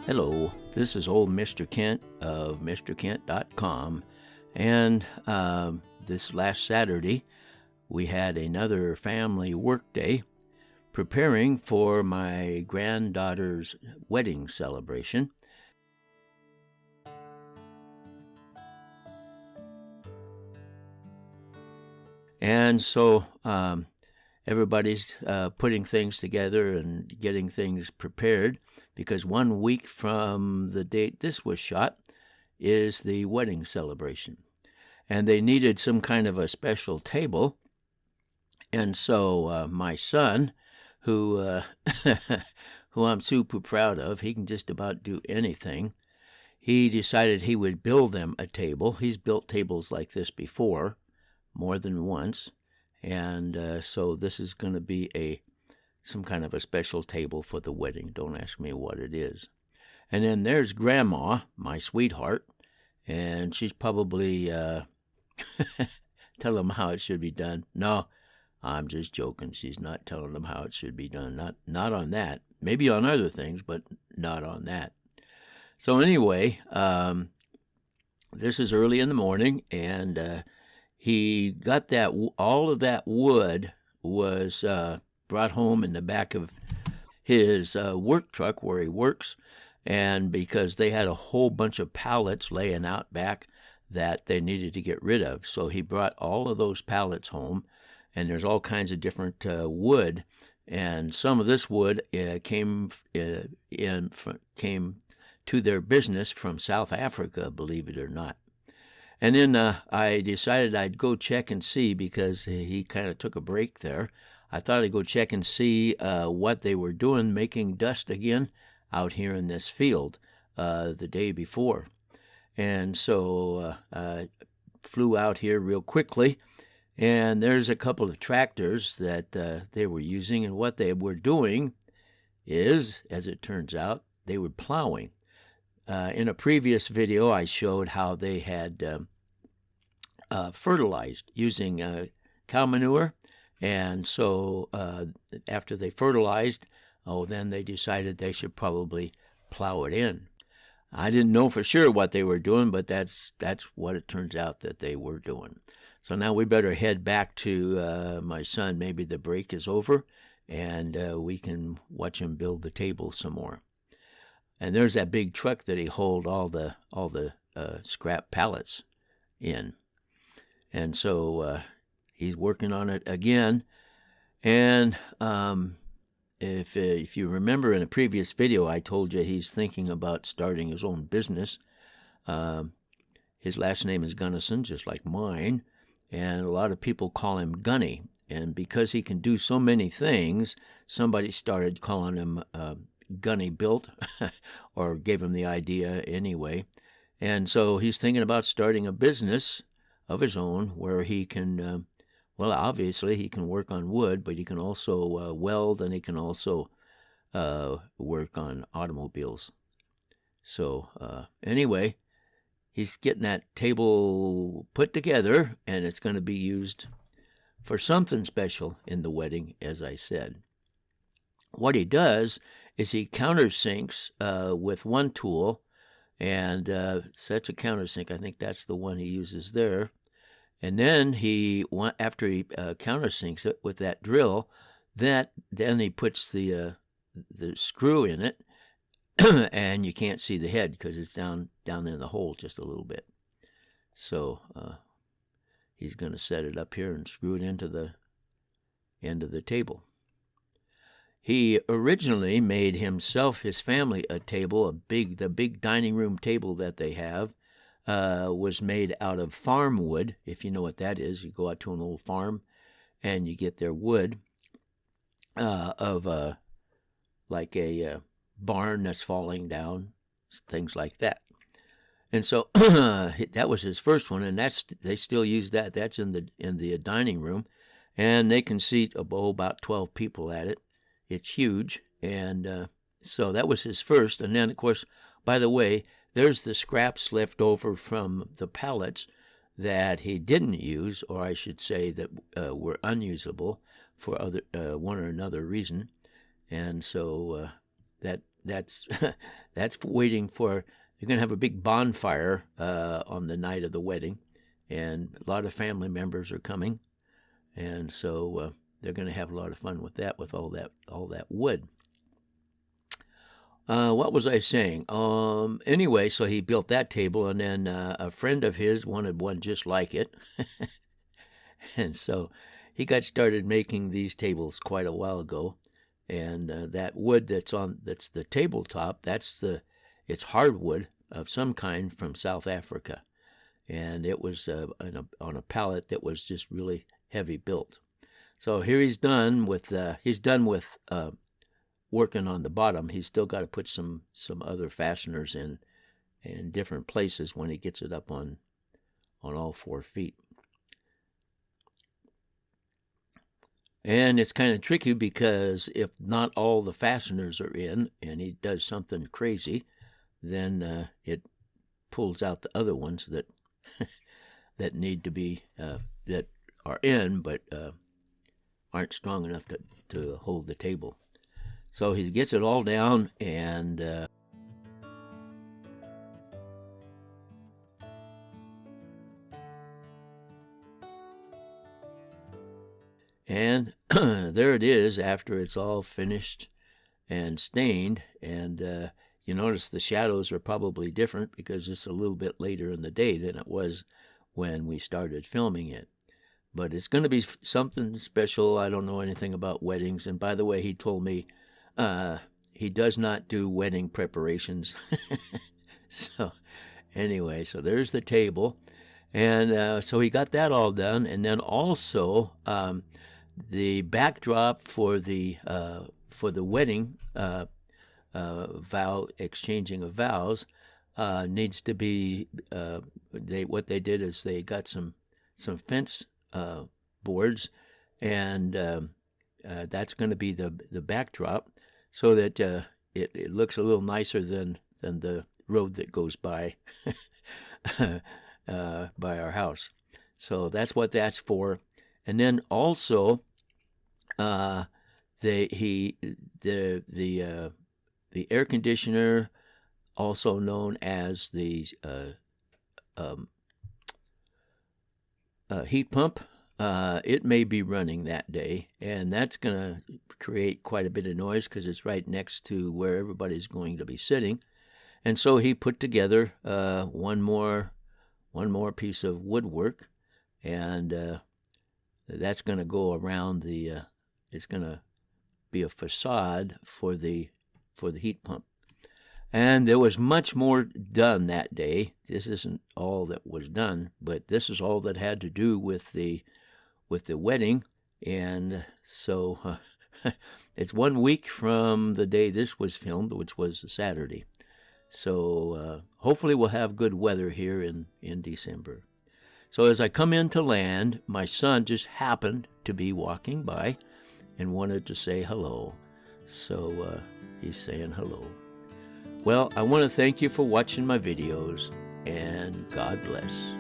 Hello, this is old Mr. Kent of MrKent.com, and this last Saturday we had another family work day preparing for my granddaughter's wedding celebration. And so everybody's putting things together and getting things prepared, because 1 week from the date this was shot is the wedding celebration. And they needed some kind of a special table. And so my son, who who I'm super proud of, he can just about do anything, he decided he would build them a table. He's built tables like this before, more than once. And so this is going to be some kind of a special table for the wedding. Don't ask me what it is. And then there's Grandma, my sweetheart, and she's probably telling them how it should be done. No, I'm just joking. She's not telling them how it should be done. Not on that. Maybe on other things, but not on that. So anyway, this is early in the morning, and he got all of that wood was brought home in the back of his work truck where he works, and because they had a whole bunch of pallets laying out back that they needed to get rid of. So he brought all of those pallets home, and there's all kinds of different wood, and some of this wood came to their business from South Africa, believe it or not. And then I decided I'd go check and see, because he kind of took a break there. I thought I'd go check and see what they were doing, making dust again out here in this field the day before. And so I flew out here real quickly, and there's a couple of tractors that they were using, and what they were doing is, as it turns out, they were plowing. In a previous video, I showed how they had fertilized using cow manure, and so after they fertilized, then they decided they should probably plow it in. I didn't know for sure what they were doing, but that's what it turns out that they were doing. So now we better head back to my son. Maybe the break is over, and we can watch him build the table some more. And there's that big truck that he hauled all the scrap pallets in. And so he's working on it again. And if you remember in a previous video, I told you he's thinking about starting his own business. His last name is Gunnison, just like mine. And a lot of people call him Gunny. And because he can do so many things, somebody started calling him Gunny Built, or gave him the idea anyway. And so he's thinking about starting a business of his own where he can, obviously he can work on wood, but he can also weld, and he can also work on automobiles. So anyway, he's getting that table put together, and it's going to be used for something special in the wedding, as I said. What he does is he countersinks with one tool, and sets a countersink. I think that's the one he uses there. And then after he countersinks it with that drill, then he puts the screw in it, and you can't see the head because it's down there in the hole just a little bit. So he's going to set it up here and screw it into the end of the table. He originally made his family a table, the big dining room table that they have, was made out of farm wood. If you know what that is, you go out to an old farm and you get their wood of like a barn that's falling down, things like that. And so that was his first one, and they still use that. That's in the dining room, and they can seat about 12 people at it. It's huge, and so that was his first. And then, of course, by the way, there's the scraps left over from the pallets that he didn't use, or I should say that were unusable for one or another reason. And so that's that's waiting for. You're going to have a big bonfire on the night of the wedding, and a lot of family members are coming, and so they're going to have a lot of fun with that, with all that wood. What was I saying? Anyway, so he built that table, and then a friend of his wanted one just like it, and so he got started making these tables quite a while ago. And that wood that's the tabletop, it's hardwood of some kind from South Africa, and it was on a pallet that was just really heavy built. So here he's done with working on the bottom. He's still got to put some other fasteners in different places when he gets it up on all 4 feet. And it's kind of tricky because if not all the fasteners are in and he does something crazy, then it pulls out the other ones that that need to be that are in but aren't strong enough to hold the table. So he gets it all down, and there it is after it's all finished and stained. And you notice the shadows are probably different because it's a little bit later in the day than it was when we started filming it. But it's going to be something special. I don't know anything about weddings. And by the way, he told me he does not do wedding preparations. So anyway, so there's the table. And so he got that all done. And then also the backdrop for the wedding vow, exchanging of vows, needs to be. What they did is they got some fence boards, and that's going to be the backdrop, so that it looks a little nicer than the road that goes by by our house. So that's what that's for. And then also, the air conditioner, also known as the heat pump, it may be running that day, and that's going to create quite a bit of noise because it's right next to where everybody's going to be sitting. And so he put together one more piece of woodwork, and that's going to go around it's going to be a facade for the heat pump. And there was much more done that day. This isn't all that was done, but this is all that had to do with the wedding. And so it's 1 week from the day this was filmed, which was a Saturday. So hopefully we'll have good weather here in December. So as I come into land, my son just happened to be walking by and wanted to say hello. So he's saying hello. Well, I want to thank you for watching my videos, and God bless.